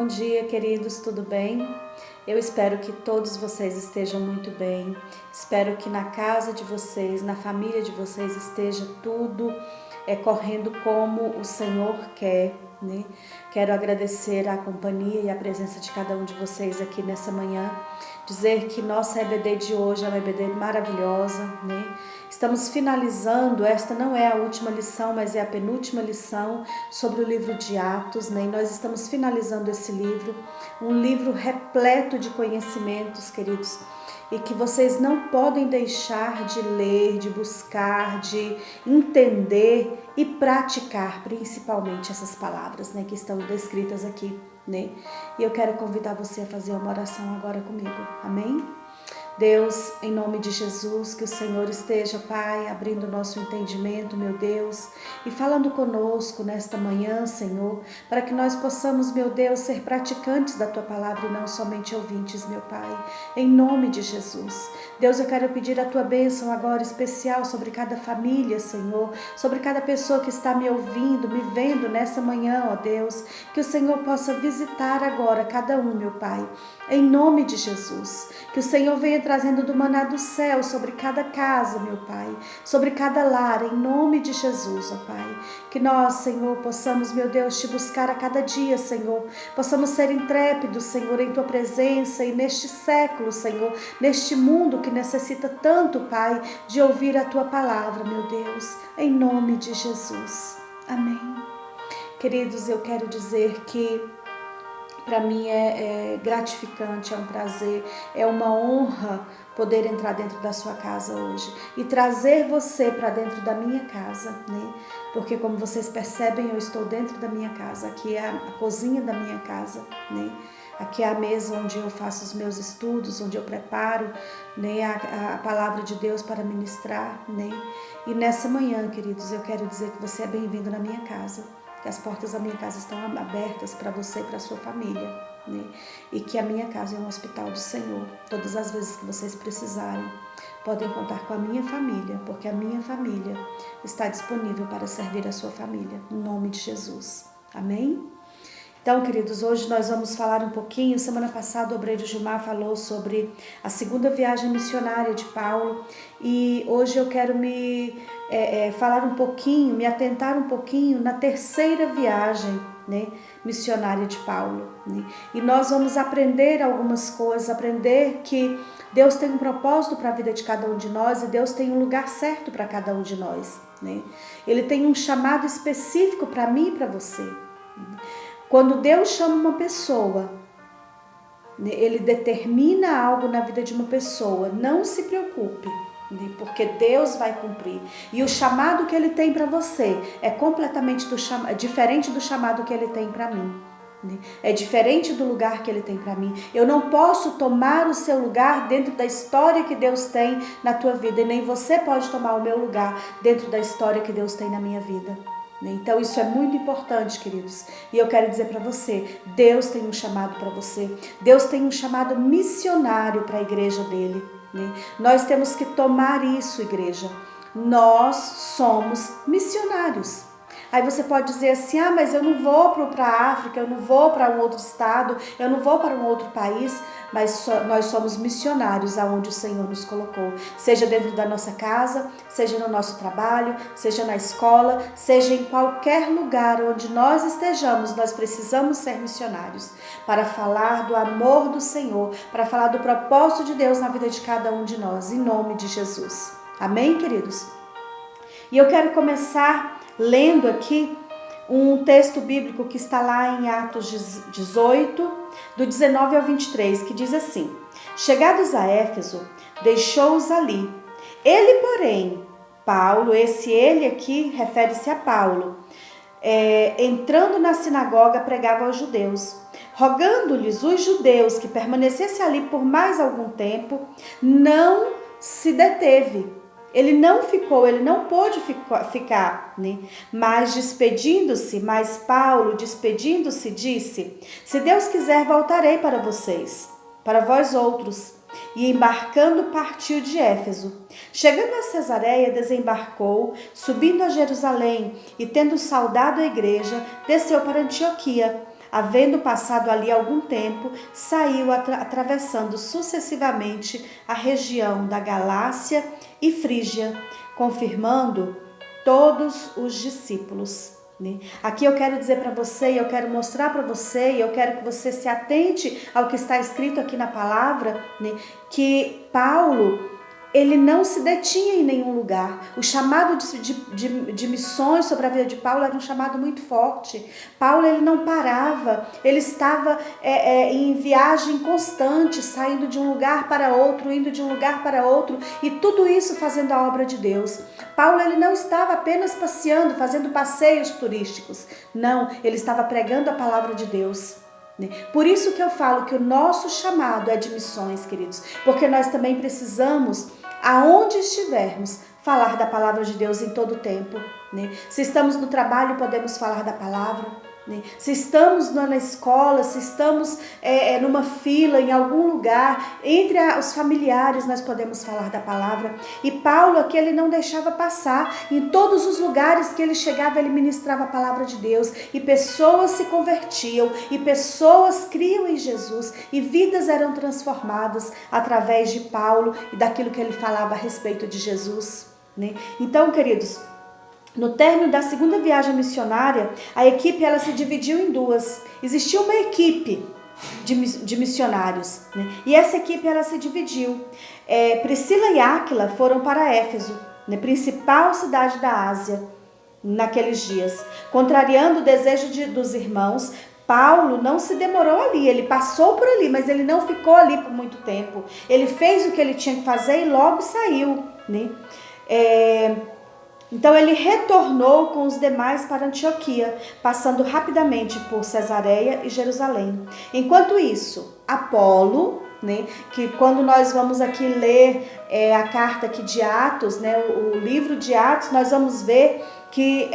Bom dia, queridos, tudo bem? Eu espero que todos vocês estejam muito bem. Espero que na casa de vocês, na família de vocês, esteja tudo correndo como o Senhor quer, né? Quero agradecer a companhia e a presença de cada um de vocês aqui nessa manhã. Dizer que nossa EBD de hoje é uma EBD maravilhosa, né? Estamos finalizando, esta não é a última lição, mas é a penúltima lição sobre o livro de Atos, né? E nós estamos finalizando esse livro, um livro repleto de conhecimentos, queridos, e que vocês não podem deixar de ler, de buscar, de entender e praticar, principalmente essas palavras, né, que estão descritas aqui, né? E eu quero convidar você a fazer uma oração agora comigo. Amém? Deus, em nome de Jesus, que o Senhor esteja, Pai, abrindo o nosso entendimento, meu Deus, e falando conosco nesta manhã, Senhor, para que nós possamos, meu Deus, ser praticantes da Tua palavra e não somente ouvintes, meu Pai, em nome de Jesus. Deus, eu quero pedir a Tua bênção agora especial sobre cada família, Senhor, sobre cada pessoa que está me ouvindo, me vendo nessa manhã, ó Deus, que o Senhor possa visitar agora cada um, meu Pai, em nome de Jesus, que o Senhor venha trazendo do maná do céu sobre cada casa, meu Pai, sobre cada lar, em nome de Jesus, ó Pai. Que nós, Senhor, possamos, meu Deus, te buscar a cada dia, Senhor. Possamos ser intrépidos, Senhor, em Tua presença e neste século, Senhor, neste mundo que necessita tanto, Pai, de ouvir a Tua palavra, meu Deus, em nome de Jesus. Amém. Queridos, eu quero dizer que para mim é gratificante, é um prazer, é uma honra poder entrar dentro da sua casa hoje e trazer você para dentro da minha casa, né? Porque como vocês percebem, eu estou dentro da minha casa, aqui é a cozinha da minha casa, né? Aqui é a mesa onde eu faço os meus estudos, onde eu preparo, né, a palavra de Deus para ministrar, né? E nessa manhã, queridos, eu quero dizer que você é bem-vindo na minha casa, que as portas da minha casa estão abertas para você e para a sua família, né? E que a minha casa é um hospital do Senhor. Todas as vezes que vocês precisarem, podem contar com a minha família, porque a minha família está disponível para servir a sua família, em nome de Jesus. Amém? Então, queridos, hoje nós vamos falar um pouquinho. Semana passada o obreiro Gilmar falou sobre a segunda viagem missionária de Paulo e hoje eu quero falar um pouquinho, me atentar um pouquinho na terceira viagem, né, missionária de Paulo, né? E nós vamos aprender algumas coisas, aprender que Deus tem um propósito para a vida de cada um de nós e Deus tem um lugar certo para cada um de nós, né? Ele tem um chamado específico para mim e para você. Quando Deus chama uma pessoa, Ele determina algo na vida de uma pessoa, não se preocupe, porque Deus vai cumprir. E o chamado que Ele tem para você é completamente diferente do chamado que Ele tem para mim. É diferente do lugar que Ele tem para mim. Eu não posso tomar o seu lugar dentro da história que Deus tem na tua vida, e nem você pode tomar o meu lugar dentro da história que Deus tem na minha vida. Então isso é muito importante, queridos, e eu quero dizer para você, Deus tem um chamado para você, Deus tem um chamado missionário para a igreja dele, né? Nós temos que tomar isso, igreja, nós somos missionários. Aí você pode dizer assim, mas eu não vou para a África, eu não vou para um outro estado, eu não vou para um outro país, mas nós somos missionários aonde o Senhor nos colocou, seja dentro da nossa casa, seja no nosso trabalho, seja na escola, seja em qualquer lugar onde nós estejamos, nós precisamos ser missionários para falar do amor do Senhor, para falar do propósito de Deus na vida de cada um de nós, em nome de Jesus. Amém, queridos? E eu quero começar lendo aqui um texto bíblico que está lá em Atos 18, do 19 ao 23, que diz assim: Chegados a Éfeso, deixou-os ali. Ele, porém, Paulo, ele aqui refere-se a Paulo, entrando na sinagoga, pregava aos judeus. Rogando-lhes os judeus que permanecesse ali por mais algum tempo, não se deteve. Ele não ficou, ele não pôde ficar, né? Mas Paulo, despedindo-se, disse: Se Deus quiser, voltarei para vocês, para vós outros. E embarcando, partiu de Éfeso. Chegando a Cesareia, desembarcou, subindo a Jerusalém, e tendo saudado a igreja, desceu para Antioquia. havendo passado ali algum tempo, saiu atravessando sucessivamente a região da Galácia e Frígia, confirmando todos os discípulos. Aqui eu quero dizer para você, eu quero mostrar para você, e eu quero que você se atente ao que está escrito aqui na palavra, que Paulo, ele não se detinha em nenhum lugar. O chamado de missões sobre a vida de Paulo era um chamado muito forte. Paulo, ele não parava, ele estava em viagem constante, saindo de um lugar para outro, indo de um lugar para outro, e tudo isso fazendo a obra de Deus. Paulo, ele não estava apenas passeando, fazendo passeios turísticos. Não, ele estava pregando a palavra de Deus. Por isso que eu falo que o nosso chamado é de missões, queridos, porque nós também precisamos, aonde estivermos, falar da palavra de Deus em todo o tempo. Se estamos no trabalho, podemos falar da palavra. Se estamos na escola, se estamos numa fila, em algum lugar, entre os familiares, nós podemos falar da palavra. E Paulo aqui, ele não deixava passar. Em todos os lugares que ele chegava, ele ministrava a palavra de Deus. E pessoas se convertiam, e pessoas criam em Jesus, e vidas eram transformadas através de Paulo e daquilo que ele falava a respeito de Jesus. Então, queridos, no término da segunda viagem missionária, a equipe ela se dividiu em duas. Existia uma equipe de missionários, e essa equipe ela se dividiu. Priscila e Áquila foram para Éfeso, principal cidade da Ásia, naqueles dias. Contrariando o desejo dos irmãos, Paulo não se demorou ali, ele passou por ali, mas ele não ficou ali por muito tempo. Ele fez o que ele tinha que fazer e logo saiu. Então ele retornou com os demais para Antioquia, passando rapidamente por Cesareia e Jerusalém. Enquanto isso, Apolo, que quando nós vamos aqui ler a carta aqui de Atos, o livro de Atos, nós vamos ver que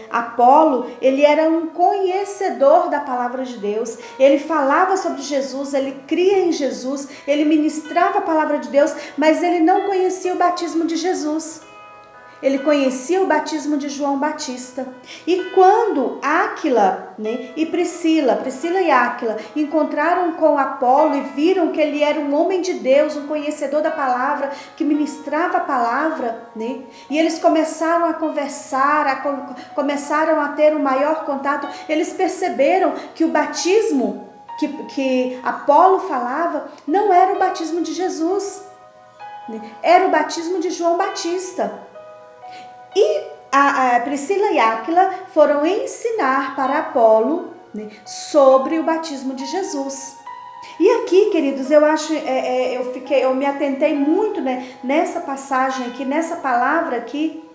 Apolo, ele era um conhecedor da palavra de Deus, ele falava sobre Jesus, ele cria em Jesus, ele ministrava a palavra de Deus, mas ele não conhecia o batismo de Jesus. Ele conhecia o batismo de João Batista. E quando Áquila e Priscila e Áquila encontraram com Apolo e viram que ele era um homem de Deus, um conhecedor da palavra, que ministrava a palavra, e eles começaram a conversar, começaram a ter um maior contato, eles perceberam que o batismo que Apolo falava não era o batismo de Jesus, era o batismo de João Batista. E a Priscila e Áquila foram ensinar para Apolo sobre o batismo de Jesus. E aqui, queridos, eu acho, eu me atentei muito nessa passagem aqui, nessa palavra aqui,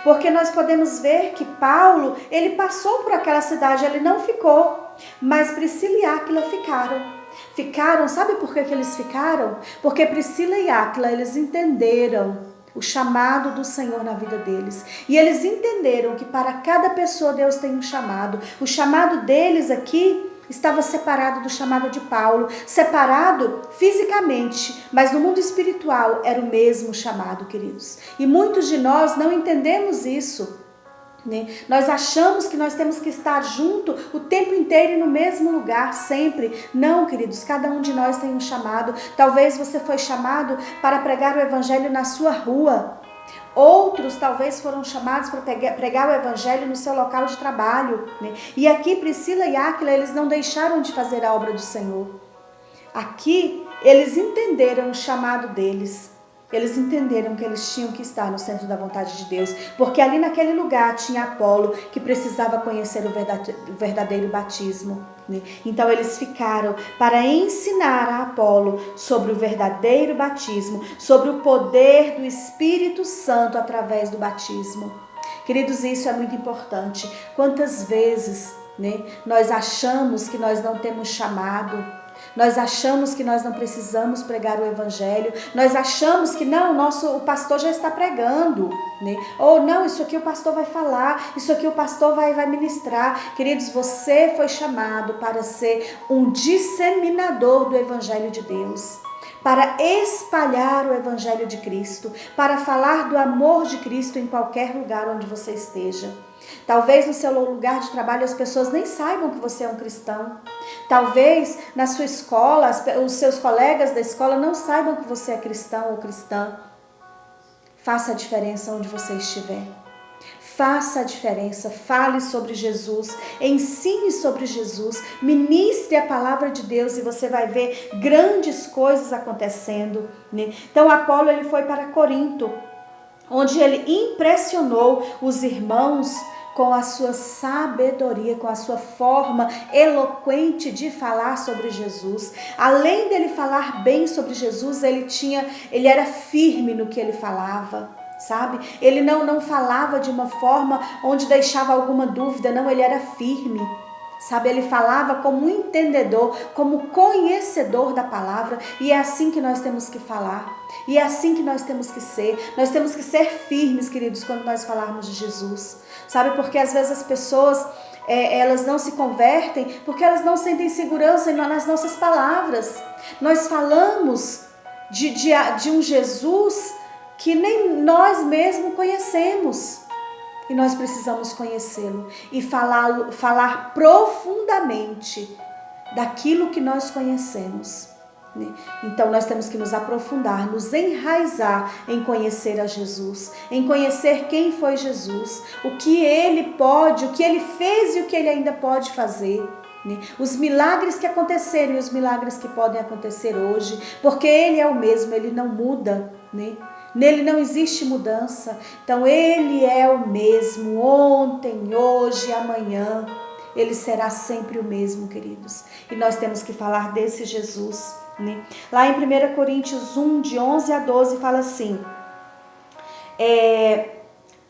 porque nós podemos ver que Paulo, ele passou por aquela cidade, ele não ficou, mas Priscila e Áquila ficaram. Sabe por que eles ficaram? Porque Priscila e Áquila, eles entenderam o chamado do Senhor na vida deles. E eles entenderam que para cada pessoa Deus tem um chamado. O chamado deles aqui estava separado do chamado de Paulo, separado fisicamente, mas no mundo espiritual era o mesmo chamado, queridos. E muitos de nós não entendemos isso. Nós achamos que nós temos que estar junto o tempo inteiro e no mesmo lugar, sempre. Não, queridos, cada um de nós tem um chamado. Talvez você foi chamado para pregar o evangelho na sua rua. Outros talvez foram chamados para pregar o evangelho no seu local de trabalho. E aqui Priscila e Áquila, eles não deixaram de fazer a obra do Senhor. Aqui eles entenderam o chamado deles. Eles entenderam que eles tinham que estar no centro da vontade de Deus, porque ali naquele lugar tinha Apolo, que precisava conhecer o verdadeiro batismo. Então eles ficaram para ensinar a Apolo sobre o verdadeiro batismo, sobre o poder do Espírito Santo através do batismo. Queridos, isso é muito importante. Quantas vezes nós achamos que nós não temos chamado? Nós achamos que nós não precisamos pregar o evangelho, nós achamos que não, o pastor já está pregando, ou não, isso aqui o pastor vai falar, isso aqui o pastor vai ministrar. Queridos, você foi chamado para ser um disseminador do evangelho de Deus, para espalhar o Evangelho de Cristo, para falar do amor de Cristo em qualquer lugar onde você esteja. Talvez no seu lugar de trabalho as pessoas nem saibam que você é um cristão. Talvez na sua escola, os seus colegas da escola não saibam que você é cristão ou cristã. Faça a diferença onde você estiver. Faça a diferença, fale sobre Jesus, ensine sobre Jesus, ministre a palavra de Deus e você vai ver grandes coisas acontecendo, né? Então Apolo ele foi para Corinto, onde ele impressionou os irmãos com a sua sabedoria, com a sua forma eloquente de falar sobre Jesus. Além dele falar bem sobre Jesus, ele era firme no que ele falava, sabe? Ele não falava de uma forma onde deixava alguma dúvida, não, ele era firme. Sabe, ele falava como um entendedor, como conhecedor da palavra, e é assim que nós temos que falar, e é assim que nós temos que ser firmes, queridos, quando nós falarmos de Jesus, sabe, porque às vezes as pessoas, elas não se convertem, porque elas não sentem segurança nas nossas palavras. Nós falamos de um Jesus que nem nós mesmos conhecemos. E nós precisamos conhecê-lo e falar profundamente daquilo que nós conhecemos. Então nós temos que nos aprofundar, nos enraizar em conhecer a Jesus, em conhecer quem foi Jesus, o que ele pode, o que ele fez e o que ele ainda pode fazer. Os milagres que aconteceram e os milagres que podem acontecer hoje, porque ele é o mesmo, ele não muda, né? Nele não existe mudança. Então ele é o mesmo ontem, hoje e amanhã. Ele será sempre o mesmo, queridos. E nós temos que falar desse Jesus, né? Lá em 1 Coríntios 1, de 11 a 12, fala assim: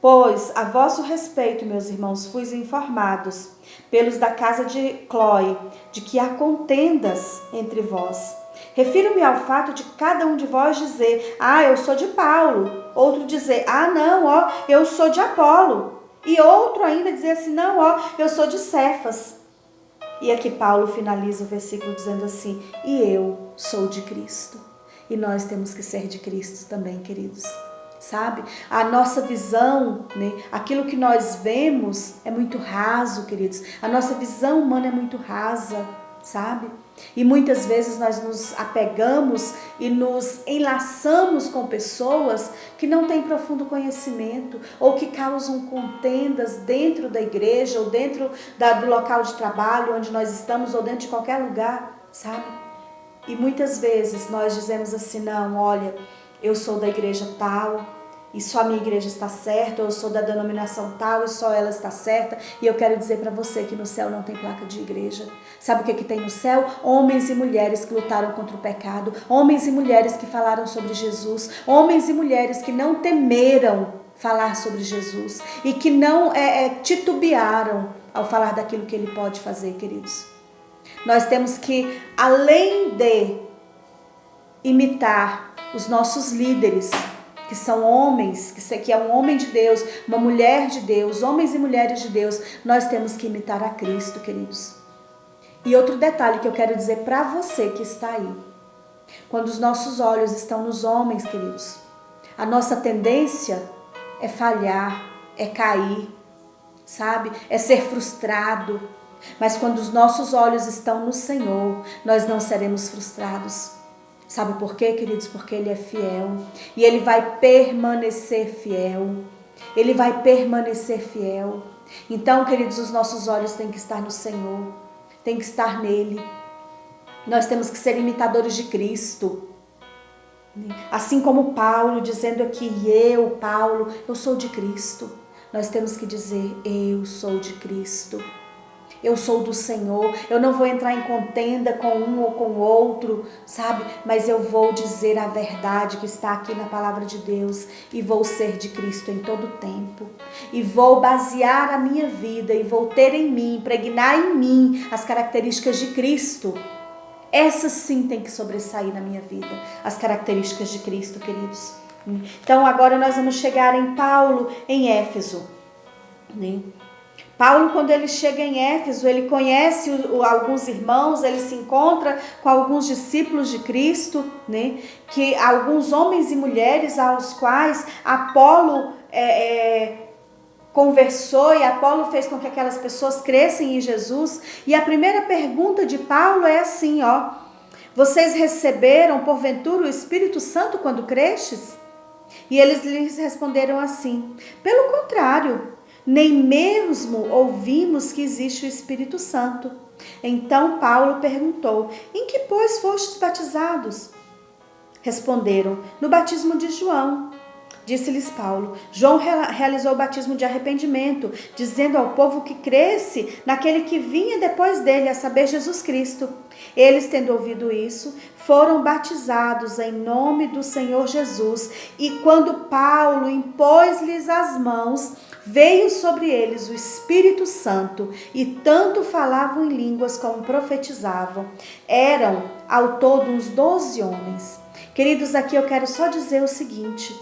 pois a vosso respeito, meus irmãos, fui informados pelos da casa de Cloe, de que há contendas entre vós. Refiro-me ao fato de cada um de vós dizer: eu sou de Paulo. Outro dizer: não, eu sou de Apolo. E outro ainda dizer assim: não, eu sou de Cefas. E aqui Paulo finaliza o versículo dizendo assim: e eu sou de Cristo. E nós temos que ser de Cristo também, queridos. Sabe? A nossa visão, né? Aquilo que nós vemos é muito raso, queridos. A nossa visão humana é muito rasa, sabe? E muitas vezes nós nos apegamos e nos enlaçamos com pessoas que não têm profundo conhecimento ou que causam contendas dentro da igreja ou dentro do local de trabalho onde nós estamos ou dentro de qualquer lugar, sabe? E muitas vezes nós dizemos assim: não, olha, eu sou da igreja tal e só a minha igreja está certa, ou eu sou da denominação tal e só ela está certa. E eu quero dizer para você que no céu não tem placa de igreja. Sabe o que tem no céu? Homens e mulheres que lutaram contra o pecado, homens e mulheres que falaram sobre Jesus, homens e mulheres que não temeram falar sobre Jesus e que não titubearam ao falar daquilo que ele pode fazer, queridos. Nós temos que, além de imitar os nossos líderes, que são homens, que é um homem de Deus, uma mulher de Deus, homens e mulheres de Deus, nós temos que imitar a Cristo, queridos. E outro detalhe que eu quero dizer para você que está aí: quando os nossos olhos estão nos homens, queridos, a nossa tendência é falhar, é cair, sabe? É ser frustrado. Mas quando os nossos olhos estão no Senhor, nós não seremos frustrados. Sabe por quê, queridos? Porque ele é fiel e ele vai permanecer fiel. Ele vai permanecer fiel. Então, queridos, os nossos olhos têm que estar no Senhor, têm que estar nele. Nós temos que ser imitadores de Cristo. Assim como Paulo, dizendo aqui: eu, Paulo, eu sou de Cristo. Nós temos que dizer: eu sou de Cristo. Eu sou do Senhor, eu não vou entrar em contenda com um ou com outro, sabe? Mas eu vou dizer a verdade que está aqui na palavra de Deus e vou ser de Cristo em todo o tempo. E vou basear a minha vida e vou ter em mim, impregnar em mim as características de Cristo. Essas sim tem que sobressair na minha vida, as características de Cristo, queridos. Então agora nós vamos chegar em Paulo, em Éfeso, né? Paulo, quando ele chega em Éfeso, ele conhece alguns irmãos, ele se encontra com alguns discípulos de Cristo, né? Que alguns homens e mulheres aos quais Apolo conversou, e Apolo fez com que aquelas pessoas crescem em Jesus. E a primeira pergunta de Paulo é assim, ó: vocês receberam porventura o Espírito Santo quando crestes? E eles lhes responderam assim: pelo contrário, nem mesmo ouvimos que existe o Espírito Santo. Então Paulo perguntou: em que, pois, fostes batizados? Responderam: no batismo de João. Disse-lhes Paulo: João realizou o batismo de arrependimento, dizendo ao povo que cresce naquele que vinha depois dele, a saber, Jesus Cristo. Eles, tendo ouvido isso, foram batizados em nome do Senhor Jesus. E quando Paulo impôs-lhes as mãos, veio sobre eles o Espírito Santo, e tanto falavam em línguas como profetizavam. Eram ao todo uns 12 homens. Queridos, aqui eu quero só dizer o seguinte: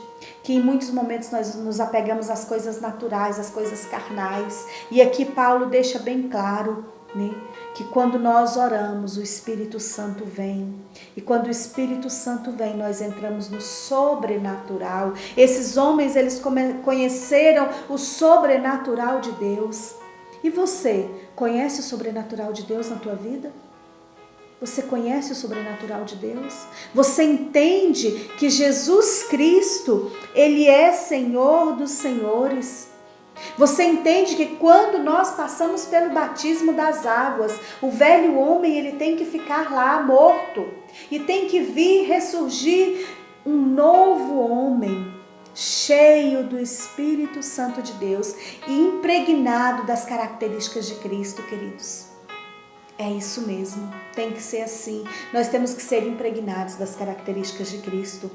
que em muitos momentos nós nos apegamos às coisas naturais, às coisas carnais. E aqui Paulo deixa bem claro, né, que quando nós oramos, o Espírito Santo vem. E quando o Espírito Santo vem, nós entramos no sobrenatural. Esses homens, eles conheceram o sobrenatural de Deus. E você, conhece o sobrenatural de Deus na tua vida? Você conhece o sobrenatural de Deus? Você entende que Jesus Cristo, Ele é Senhor dos senhores? Você entende que quando nós passamos pelo batismo das águas, o velho homem, ele tem que ficar lá morto e tem que vir ressurgir um novo homem, cheio do Espírito Santo de Deus e impregnado das características de Cristo, queridos. É isso mesmo, tem que ser assim. Nós temos que ser impregnados das características de Cristo,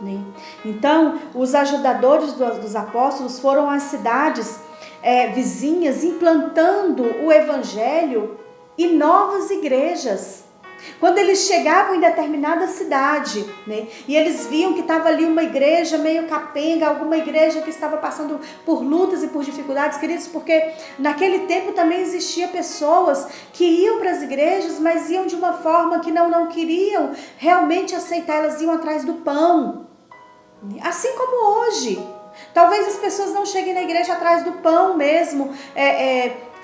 né? Então, os ajudadores dos apóstolos foram às cidades vizinhas, implantando o evangelho e novas igrejas. Quando eles chegavam em determinada cidade, né, e eles viam que estava ali uma igreja meio capenga, alguma igreja que estava passando por lutas e por dificuldades, queridos, porque naquele tempo também existia pessoas que iam para as igrejas, mas iam de uma forma que não queriam realmente aceitar, elas iam atrás do pão, assim como hoje. Talvez as pessoas não cheguem na igreja atrás do pão mesmo,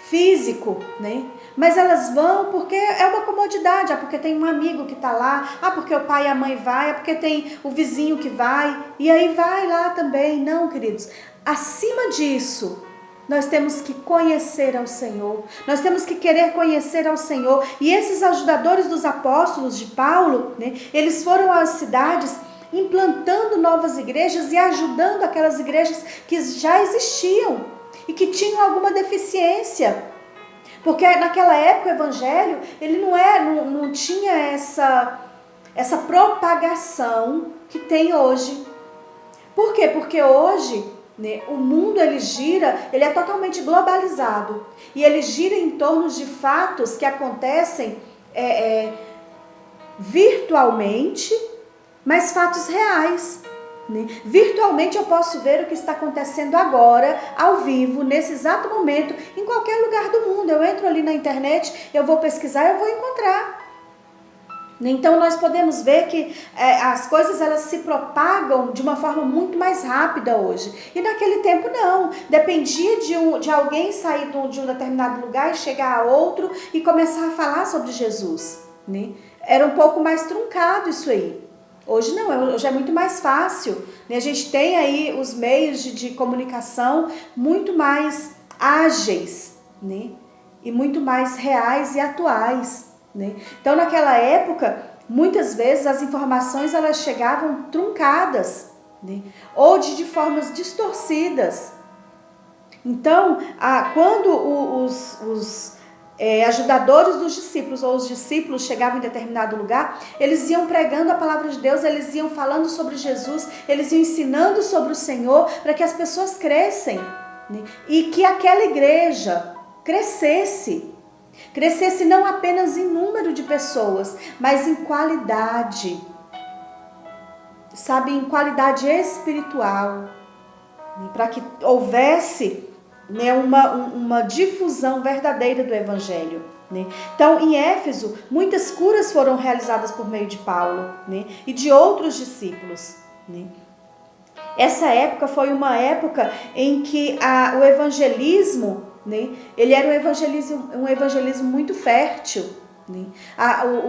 físico, né? Mas elas vão porque é uma comodidade, porque tem um amigo que está lá, porque o pai e a mãe vai, porque tem o vizinho que vai, e aí vai lá também. Não, queridos, acima disso, nós temos que conhecer ao Senhor, nós temos que querer conhecer ao Senhor. E esses ajudadores dos apóstolos de Paulo, né, eles foram às cidades implantando novas igrejas e ajudando aquelas igrejas que já existiam e que tinham alguma deficiência. Porque naquela época o evangelho, ele não tinha essa propagação que tem hoje. Por quê? Porque hoje, né, o mundo ele gira, ele é totalmente globalizado. E ele gira em torno de fatos que acontecem virtualmente, mas fatos reais. Virtualmente eu posso ver o que está acontecendo agora, ao vivo, nesse exato momento, em qualquer lugar do mundo. Eu entro ali na internet, eu vou pesquisar, eu vou encontrar. Então nós podemos ver que as coisas elas se propagam de uma forma muito mais rápida hoje. E naquele tempo não, dependia de alguém sair de um determinado lugar e chegar a outro e começar a falar sobre Jesus, né? Era um pouco mais truncado isso aí. Hoje não, hoje é muito mais fácil, né? A gente tem aí os meios de comunicação muito mais ágeis, né? E muito mais reais e atuais, né? Então naquela época, muitas vezes as informações elas chegavam truncadas, né? Ou de formas distorcidas. Então, quando os ajudadores dos discípulos ou os discípulos chegavam em determinado lugar, eles iam pregando a palavra de Deus, eles iam falando sobre Jesus, eles iam ensinando sobre o Senhor para que as pessoas crescem, né? E que aquela igreja crescesse não apenas em número de pessoas, mas em qualidade, sabe, em qualidade espiritual, para que houvesse né, uma difusão verdadeira do Evangelho. Né? Então, em Éfeso, muitas curas foram realizadas por meio de Paulo, né, e de outros discípulos. Né? Essa época foi uma época em que o evangelismo, né, ele era um evangelismo muito fértil. Né?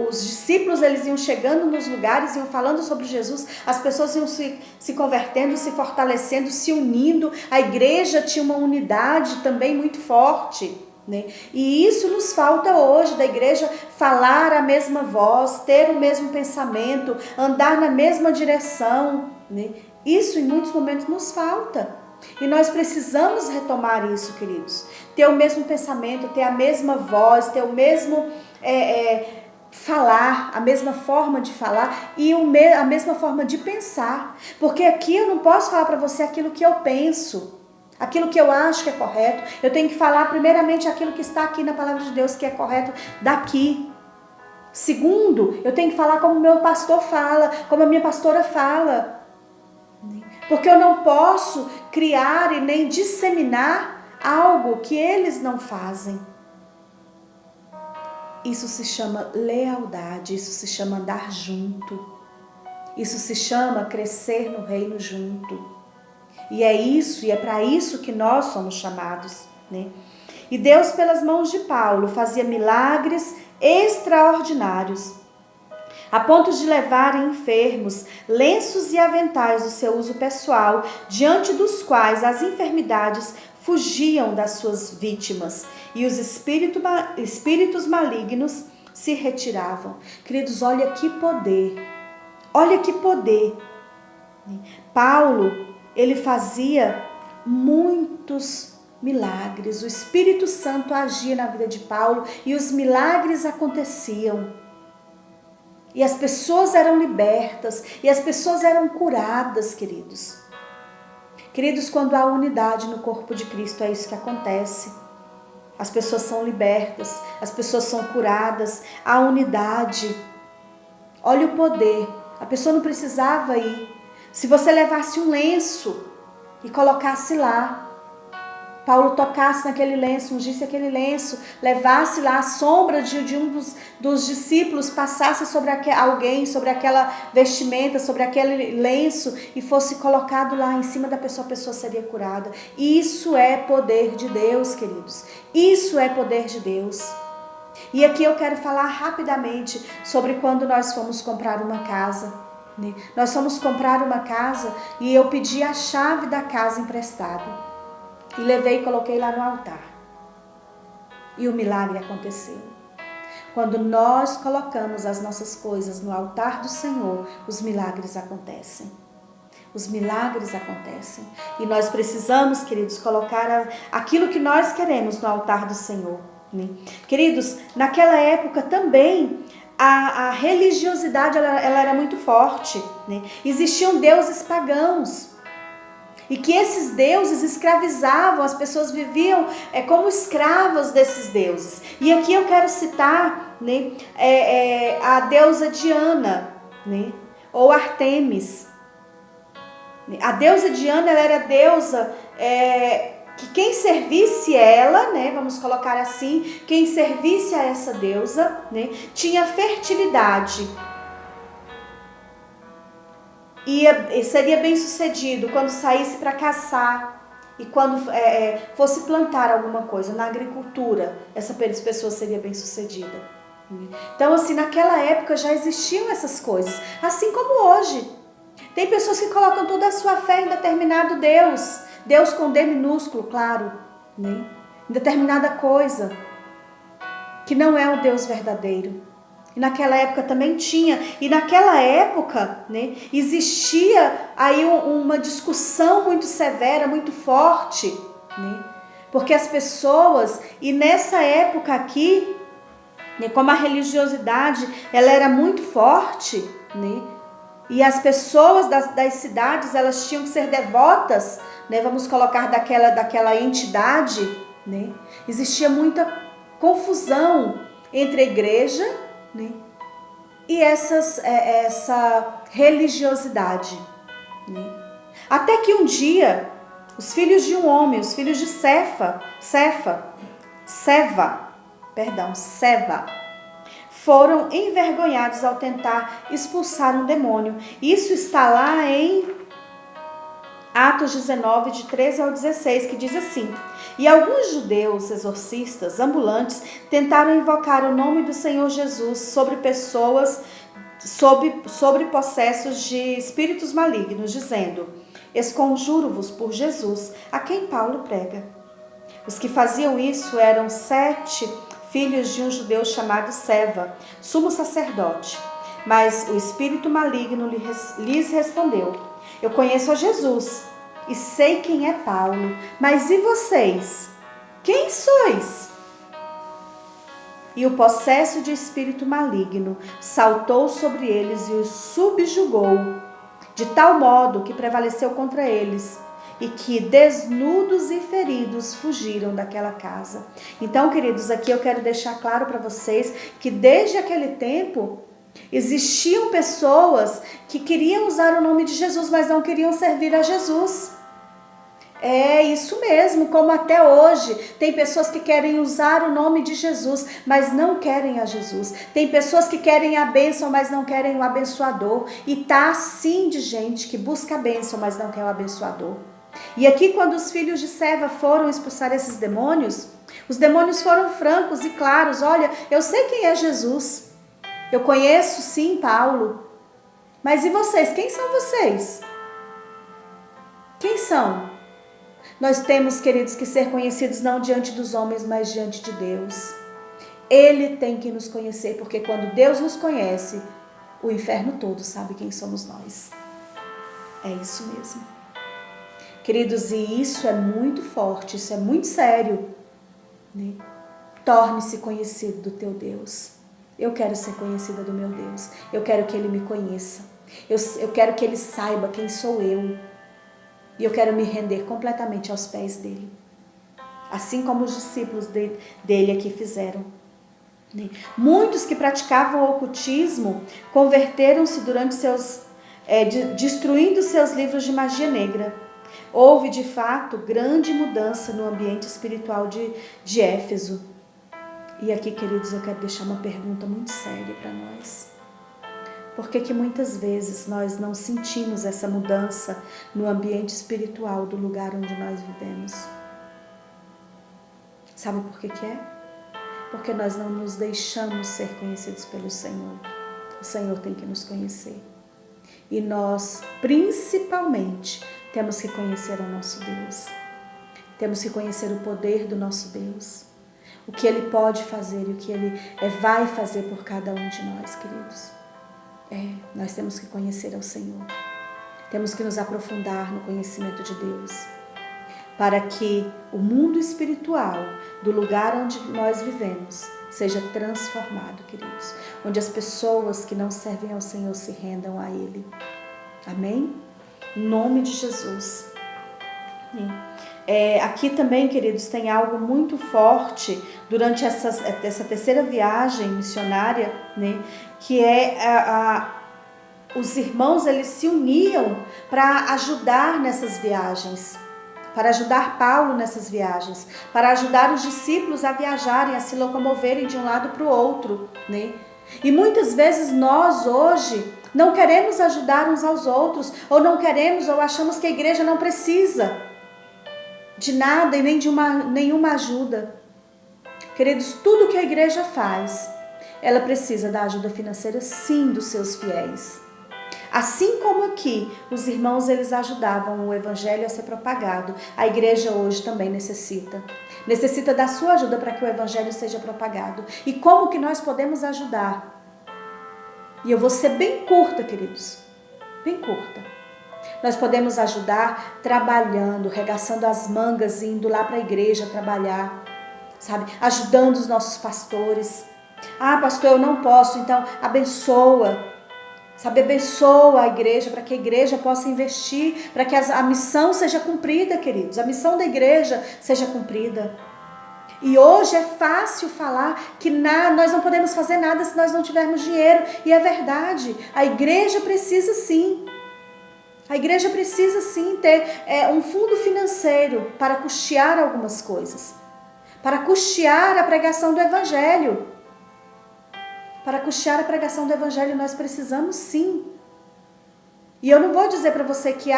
Os discípulos, eles iam chegando nos lugares, iam falando sobre Jesus, as pessoas iam se convertendo, se fortalecendo, se unindo, a igreja tinha uma unidade também muito forte. Né? E isso nos falta hoje, da igreja falar a mesma voz, ter o mesmo pensamento, andar na mesma direção. Né? Isso em muitos momentos nos falta. E nós precisamos retomar isso, queridos. Ter o mesmo pensamento, ter a mesma voz, ter o mesmo falar, a mesma forma de falar e a mesma forma de pensar. Porque aqui eu não posso falar para você aquilo que eu penso, aquilo que eu acho que é correto. Eu tenho que falar primeiramente aquilo que está aqui na palavra de Deus, que é correto daqui. Segundo, eu tenho que falar como o meu pastor fala, como a minha pastora fala. Porque eu não posso criar e nem disseminar algo que eles não fazem. Isso se chama lealdade, isso se chama andar junto. Isso se chama crescer no reino junto. E é isso, e é para isso que nós somos chamados, né? E Deus, pelas mãos de Paulo, fazia milagres extraordinários, a ponto de levarem enfermos lenços e aventais do seu uso pessoal, diante dos quais as enfermidades fugiam das suas vítimas e os espíritos malignos se retiravam. Queridos, olha que poder, olha que poder. Paulo, ele fazia muitos milagres, o Espírito Santo agia na vida de Paulo e os milagres aconteciam. E as pessoas eram libertas, e as pessoas eram curadas, queridos. Queridos, quando há unidade no corpo de Cristo, é isso que acontece. As pessoas são libertas, as pessoas são curadas, há unidade. Olha o poder, a pessoa não precisava ir. Se você levasse um lenço e colocasse lá, Paulo tocasse naquele lenço, ungisse aquele lenço, levasse lá a sombra de um dos discípulos, passasse sobre alguém, sobre aquela vestimenta, sobre aquele lenço e fosse colocado lá em cima da pessoa, a pessoa seria curada. Isso é poder de Deus, queridos. Isso é poder de Deus. E aqui eu quero falar rapidamente sobre quando nós fomos comprar uma casa. Nós fomos comprar uma casa e eu pedi a chave da casa emprestada. E levei e coloquei lá no altar. E o milagre aconteceu. Quando nós colocamos as nossas coisas no altar do Senhor, os milagres acontecem. Os milagres acontecem. E nós precisamos, queridos, colocar aquilo que nós queremos no altar do Senhor. Né? Queridos, naquela época também a religiosidade ela era muito forte. Né? Existiam deuses pagãos. E que esses deuses escravizavam, as pessoas viviam como escravas desses deuses. E aqui eu quero citar, né, a deusa Diana, né, ou Artemis. A deusa Diana, ela era deusa que quem servisse ela, né, vamos colocar assim, quem servisse a essa deusa, né, tinha fertilidade. E seria bem sucedido quando saísse para caçar e quando fosse plantar alguma coisa na agricultura, essa pessoa seria bem sucedida. Então, assim, naquela época já existiam essas coisas, assim como hoje. Tem pessoas que colocam toda a sua fé em determinado Deus, Deus com D minúsculo, claro, né? Em determinada coisa, que não é o Deus verdadeiro. E naquela época também tinha. E naquela época, né, existia aí uma discussão muito severa, muito forte. Né? Porque as pessoas, e nessa época aqui, né, como a religiosidade ela era muito forte, né, e as pessoas das cidades elas tinham que ser devotas, né, vamos colocar daquela entidade, né, existia muita confusão entre a igreja, né, e essa religiosidade. Né? Até que um dia os filhos de um homem, os filhos de Seva, foram envergonhados ao tentar expulsar um demônio. Isso está lá em Atos 19, de 13 ao 16, que diz assim: e alguns judeus exorcistas ambulantes tentaram invocar o nome do Senhor Jesus sobre pessoas, sobre possessos de espíritos malignos, dizendo: esconjuro-vos por Jesus, a quem Paulo prega. Os que faziam isso eram 7 filhos de um judeu chamado Seva, sumo sacerdote. Mas o espírito maligno lhes respondeu: eu conheço a Jesus e sei quem é Paulo, mas e vocês? Quem sois? E o possesso de espírito maligno saltou sobre eles e os subjugou, de tal modo que prevaleceu contra eles, e que desnudos e feridos fugiram daquela casa. Então, queridos, aqui eu quero deixar claro para vocês que desde aquele tempo existiam pessoas que queriam usar o nome de Jesus, mas não queriam servir a Jesus. É isso mesmo, como até hoje tem pessoas que querem usar o nome de Jesus, mas não querem a Jesus. Tem pessoas que querem a bênção, mas não querem o abençoador. E tá assim de gente que busca a bênção, mas não quer o abençoador. E aqui, quando os filhos de Seva foram expulsar esses demônios, os demônios foram francos e claros: olha, eu sei quem é Jesus, eu conheço sim Paulo, mas e vocês? Quem são vocês? Quem são? Nós temos, queridos, que ser conhecidos não diante dos homens, mas diante de Deus. Ele tem que nos conhecer, porque quando Deus nos conhece, o inferno todo sabe quem somos nós. É isso mesmo. Queridos, e isso é muito forte, isso é muito sério, né? Torne-se conhecido do teu Deus. Eu quero ser conhecida do meu Deus. Eu quero que Ele me conheça. Eu quero que Ele saiba quem sou eu. E eu quero me render completamente aos pés dele. Assim como os discípulos dele aqui fizeram. Muitos que praticavam o ocultismo converteram-se durante destruindo seus livros de magia negra. Houve, de fato, grande mudança no ambiente espiritual de Éfeso. E aqui, queridos, eu quero deixar uma pergunta muito séria para nós. Por que muitas vezes nós não sentimos essa mudança no ambiente espiritual do lugar onde nós vivemos? Sabe por que é? Porque nós não nos deixamos ser conhecidos pelo Senhor. O Senhor tem que nos conhecer. E nós, principalmente, temos que conhecer o nosso Deus. Temos que conhecer o poder do nosso Deus. O que Ele pode fazer e o que Ele vai fazer por cada um de nós, queridos. Nós temos que conhecer ao Senhor. Temos que nos aprofundar no conhecimento de Deus. Para que o mundo espiritual do lugar onde nós vivemos seja transformado, queridos. Onde as pessoas que não servem ao Senhor se rendam a Ele. Amém? Em nome de Jesus. Aqui também, queridos, tem algo muito forte durante essa terceira viagem missionária, né? Que os irmãos, eles se uniam para ajudar nessas viagens, para ajudar Paulo nessas viagens, para ajudar os discípulos a viajarem, a se locomoverem de um lado para o outro, né? E muitas vezes nós hoje não queremos ajudar uns aos outros, ou não queremos, ou achamos que a igreja não precisa de nada e nem de nenhuma ajuda. Queridos, tudo que a igreja faz, ela precisa da ajuda financeira, sim, dos seus fiéis. Assim como aqui, os irmãos, eles ajudavam o evangelho a ser propagado, a igreja hoje também necessita da sua ajuda para que o evangelho seja propagado. E como que nós podemos ajudar? E eu vou ser bem curta, queridos, bem curta. Nós podemos ajudar trabalhando, regaçando as mangas e indo lá para a igreja trabalhar, sabe? Ajudando os nossos pastores. Ah, pastor, eu não posso, então abençoa, sabe? Abençoa a igreja para que a igreja possa investir, para que a missão seja cumprida, queridos. A missão da igreja seja cumprida. E hoje é fácil falar que nós não podemos fazer nada se nós não tivermos dinheiro. E é verdade, a igreja precisa sim. A igreja precisa sim ter um fundo financeiro para custear algumas coisas. Para custear a pregação do Evangelho. Para custear a pregação do Evangelho nós precisamos sim. E eu não vou dizer para você que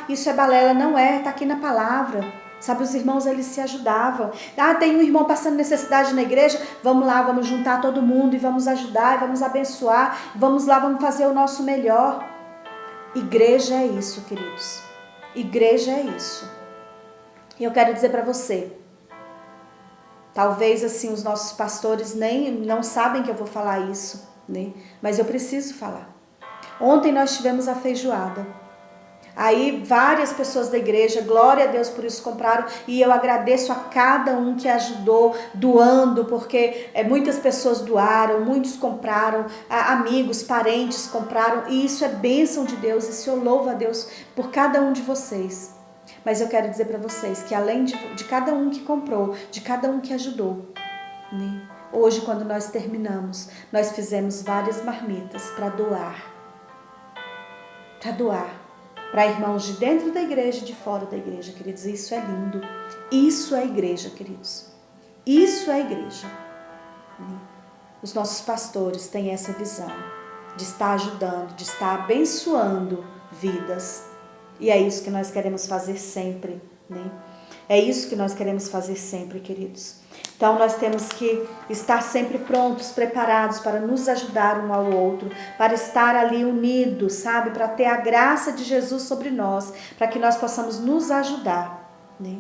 isso é balela, não é, está aqui na palavra. Sabe, os irmãos eles se ajudavam. Tem um irmão passando necessidade na igreja, vamos lá, vamos juntar todo mundo e vamos ajudar, e vamos abençoar, vamos lá, vamos fazer o nosso melhor. Igreja é isso, queridos. Igreja é isso. E eu quero dizer para você, talvez assim os nossos pastores nem não sabem que eu vou falar isso, né? Mas eu preciso falar. Ontem nós tivemos a feijoada. Aí várias pessoas da igreja, glória a Deus por isso, compraram. E eu agradeço a cada um que ajudou doando, porque muitas pessoas doaram, muitos compraram, amigos, parentes compraram. E isso é bênção de Deus, isso eu louvo a Deus por cada um de vocês. Mas eu quero dizer para vocês que além de cada um que comprou, de cada um que ajudou, né? Hoje quando nós terminamos, nós fizemos várias marmitas para doar. Para irmãos de dentro da igreja e de fora da igreja, queridos. Isso é lindo. Isso é igreja, queridos. Isso é igreja. Os nossos pastores têm essa visão de estar ajudando, de estar abençoando vidas. E é isso que nós queremos fazer sempre, né? É isso que nós queremos fazer sempre, queridos. Então, nós temos que estar sempre prontos, preparados para nos ajudar um ao outro, para estar ali unidos, sabe? Para ter a graça de Jesus sobre nós, para que nós possamos nos ajudar, né?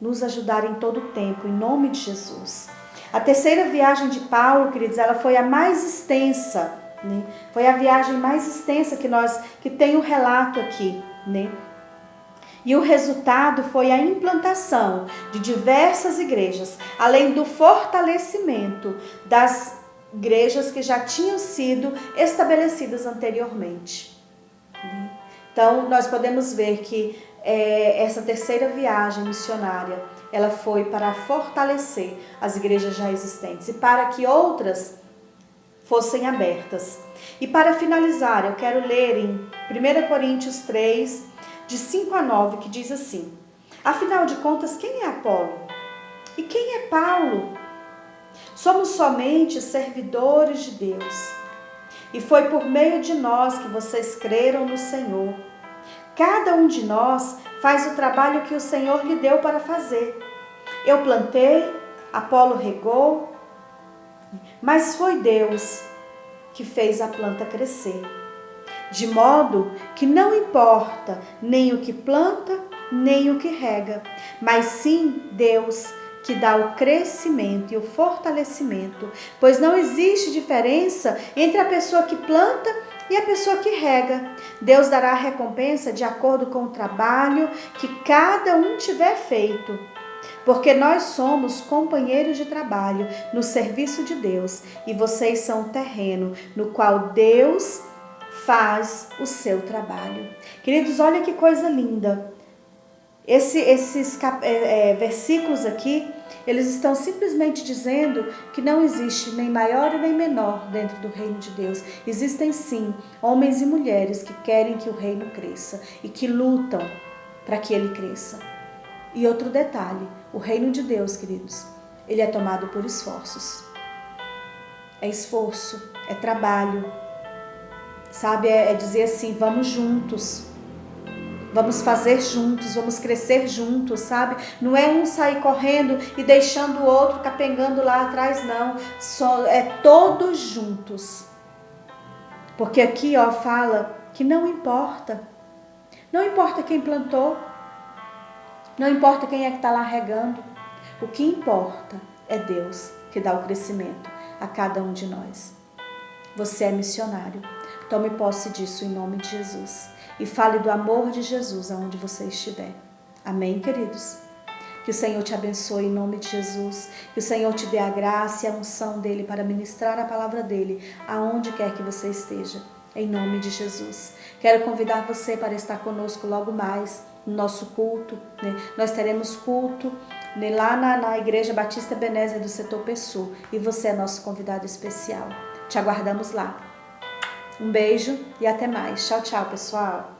Nos ajudar em todo o tempo, em nome de Jesus. A terceira viagem de Paulo, queridos, ela foi a mais extensa, né? Foi a viagem mais extensa que tem o relato aqui, né? E o resultado foi a implantação de diversas igrejas, além do fortalecimento das igrejas que já tinham sido estabelecidas anteriormente. Então, nós podemos ver que essa terceira viagem missionária, ela foi para fortalecer as igrejas já existentes e para que outras fossem abertas. E para finalizar, eu quero ler em 1 Coríntios 3, de 5 a 9, que diz assim: afinal de contas, quem é Apolo? E quem é Paulo? Somos somente servidores de Deus. E foi por meio de nós que vocês creram no Senhor. Cada um de nós faz o trabalho que o Senhor lhe deu para fazer. Eu plantei, Apolo regou, mas foi Deus que fez a planta crescer. De modo que não importa nem o que planta, nem o que rega, mas sim Deus que dá o crescimento e o fortalecimento, pois não existe diferença entre a pessoa que planta e a pessoa que rega. Deus dará a recompensa de acordo com o trabalho que cada um tiver feito, porque nós somos companheiros de trabalho no serviço de Deus e vocês são o terreno no qual Deus faz o seu trabalho. Queridos, olha que coisa linda. Esses versículos aqui, eles estão simplesmente dizendo que não existe nem maior e nem menor dentro do reino de Deus. Existem sim homens e mulheres que querem que o reino cresça e que lutam para que ele cresça. E outro detalhe, o reino de Deus, queridos, ele é tomado por esforços. É esforço, é trabalho. Sabe, é dizer assim, vamos juntos, vamos fazer juntos, vamos crescer juntos, sabe? Não é um sair correndo e deixando o outro capengando lá atrás, não. É todos juntos. Porque aqui, fala que não importa quem plantou, não importa quem é que está lá regando. O que importa é Deus que dá o crescimento a cada um de nós. Você é missionário. Tome posse disso em nome de Jesus. E fale do amor de Jesus aonde você estiver. Amém, queridos? Que o Senhor te abençoe em nome de Jesus. Que o Senhor te dê a graça e a unção dEle para ministrar a palavra dEle aonde quer que você esteja. Em nome de Jesus. Quero convidar você para estar conosco logo mais no nosso culto, né? Nós teremos culto, né, lá na Igreja Batista Ebenezer do setor Pessoa. E você é nosso convidado especial. Te aguardamos lá. Um beijo e até mais. Tchau, tchau, pessoal.